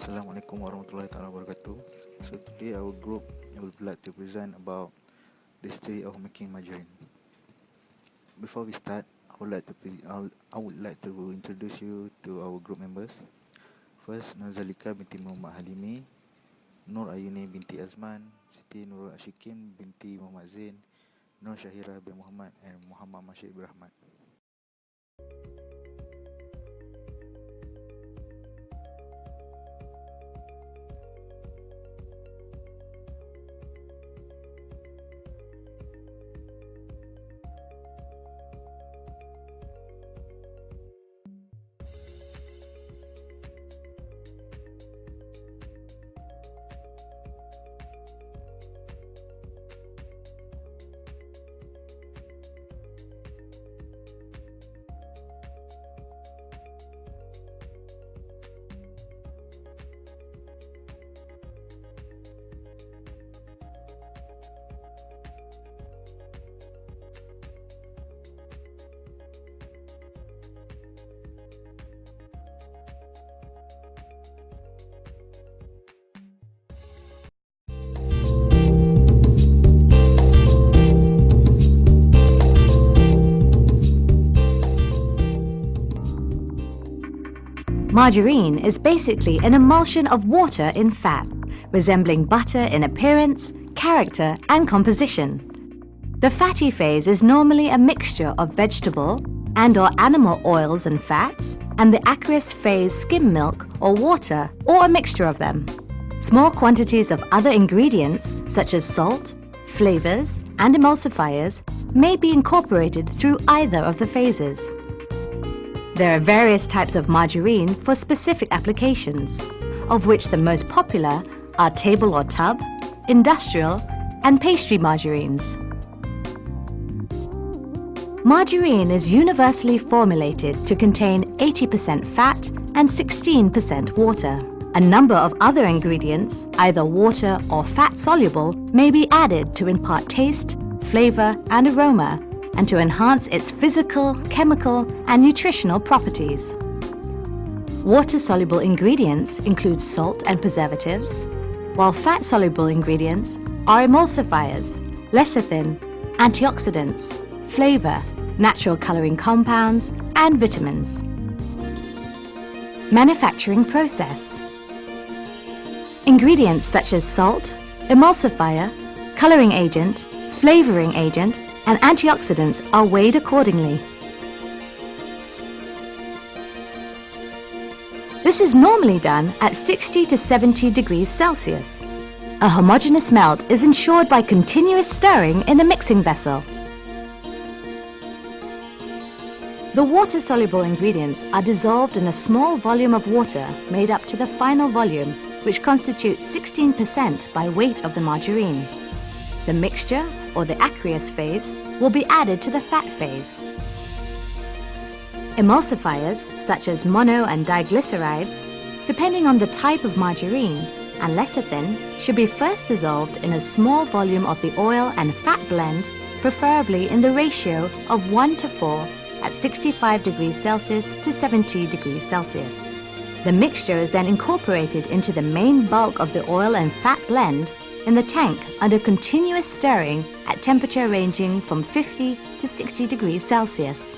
Assalamualaikum warahmatullahi wabarakatuh. So today our group would like to present about the history of making margarine. Before we start, I would like to introduce you to our group members. First, Nuzalika binti Muhammad Halimi, Nur Ayuni binti Azman, Siti Nurul Ashikin binti Muhammad Zain, Nur Syahira bin Muhammad, and Muhammad Mashid Rahmat. Margarine is basically an emulsion of water in fat, resembling butter in appearance, character, and composition. The fatty phase is normally a mixture of vegetable and/or animal oils and fats, and the aqueous phase skim milk or water, or a mixture of them. Small quantities of other ingredients such as salt, flavors, and emulsifiers may be incorporated through either of the phases. There are various types of margarine for specific applications, of which the most popular are table or tub, industrial, and pastry margarines. Margarine is universally formulated to contain 80% fat and 16% water. A number of other ingredients, either water or fat-soluble, may be added to impart taste, flavor, and aroma, and to enhance its physical, chemical, and nutritional properties. Water-soluble ingredients include salt and preservatives, while fat-soluble ingredients are emulsifiers, lecithin, antioxidants, flavor, natural coloring compounds, and vitamins. Manufacturing process. Ingredients such as salt, emulsifier, coloring agent, flavoring agent, and antioxidants are weighed accordingly. This is normally done at 60 to 70 degrees Celsius. A homogeneous melt is ensured by continuous stirring in a mixing vessel. The water-soluble ingredients are dissolved in a small volume of water made up to the final volume, which constitutes 16% by weight of the margarine. The mixture, or the aqueous phase, will be added to the fat phase. Emulsifiers, such as mono and diglycerides, depending on the type of margarine, and lecithin, should be first dissolved in a small volume of the oil and fat blend, preferably in the ratio of 1 to 4 at 65 degrees Celsius to 70 degrees Celsius. The mixture is then incorporated into the main bulk of the oil and fat blend in the tank under continuous stirring at temperature ranging from 50 to 60 degrees Celsius.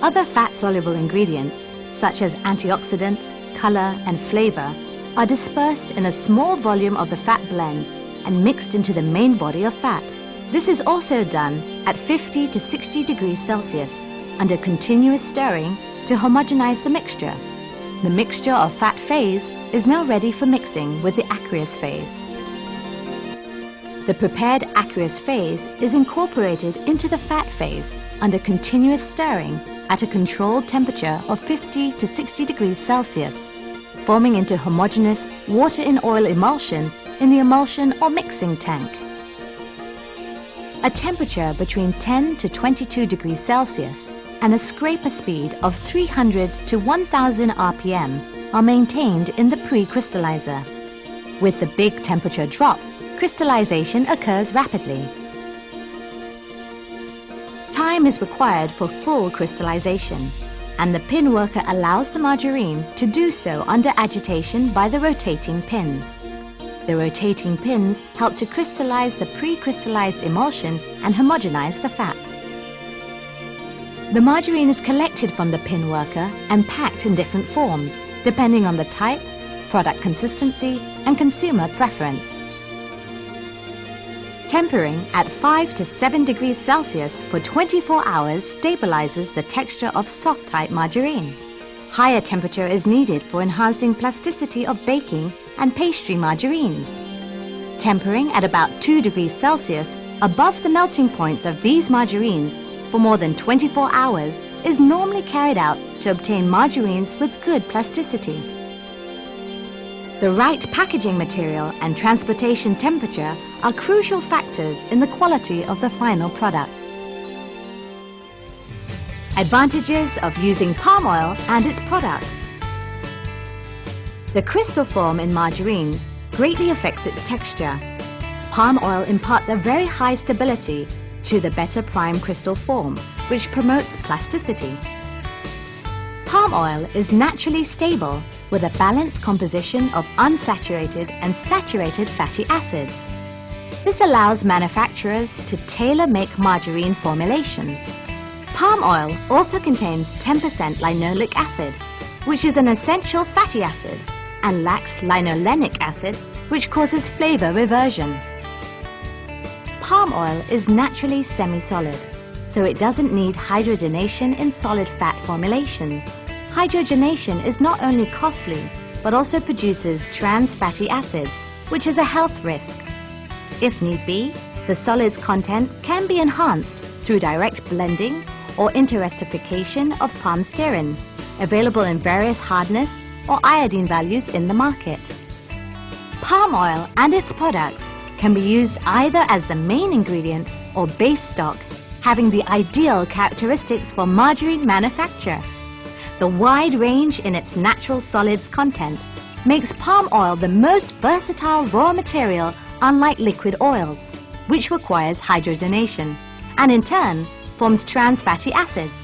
Other fat-soluble ingredients, such as antioxidant, color, and flavor, are dispersed in a small volume of the fat blend and mixed into the main body of fat. This is also done at 50 to 60 degrees Celsius under continuous stirring to homogenize the mixture. The mixture of fat phase is now ready for mixing with the aqueous phase. The prepared aqueous phase is incorporated into the fat phase under continuous stirring at a controlled temperature of 50 to 60 degrees Celsius, forming into homogeneous water-in-oil emulsion in the emulsion or mixing tank. A temperature between 10 to 22 degrees Celsius and a scraper speed of 300 to 1000 RPM are maintained in the pre-crystallizer. With the big temperature drop, crystallization occurs rapidly. Time is required for full crystallization. and the pin worker allows the margarine to do so under agitation by the rotating pins. The rotating pins help to crystallize the pre-crystallized emulsion and homogenize the fat. The margarine is collected from the pin worker and packed in different forms, depending on the type, product consistency, and consumer preference. Tempering at 5 to 7 degrees Celsius for 24 hours stabilizes the texture of soft-type margarine. Higher temperature is needed for enhancing plasticity of baking and pastry margarines. Tempering at about 2 degrees Celsius above the melting points of these margarines for more than 24 hours is normally carried out to obtain margarines with good plasticity. The right packaging material and transportation temperature are crucial factors in the quality of the final product. Advantages of using palm oil and its products. The crystal form in margarine greatly affects its texture. Palm oil imparts a very high stability to the better prime crystal form, which promotes plasticity. Palm oil is naturally stable with a balanced composition of unsaturated and saturated fatty acids. This allows manufacturers to tailor-make margarine formulations. Palm oil also contains 10% linoleic acid, which is an essential fatty acid, and lacks linolenic acid, which causes flavor reversion. Palm oil is naturally semi-solid, so it doesn't need hydrogenation in solid fat formulations. Hydrogenation is not only costly, but also produces trans fatty acids, which is a health risk. If need be, the solid's content can be enhanced through direct blending or interestification of palm stearin, available in various hardness or iodine values in the market. Palm oil and its products can be used either as the main ingredient or base stock, having the ideal characteristics for margarine manufacture. The wide range in its natural solids content makes palm oil the most versatile raw material, unlike liquid oils, which requires hydrogenation, and in turn forms trans fatty acids.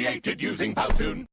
created using Powtoon.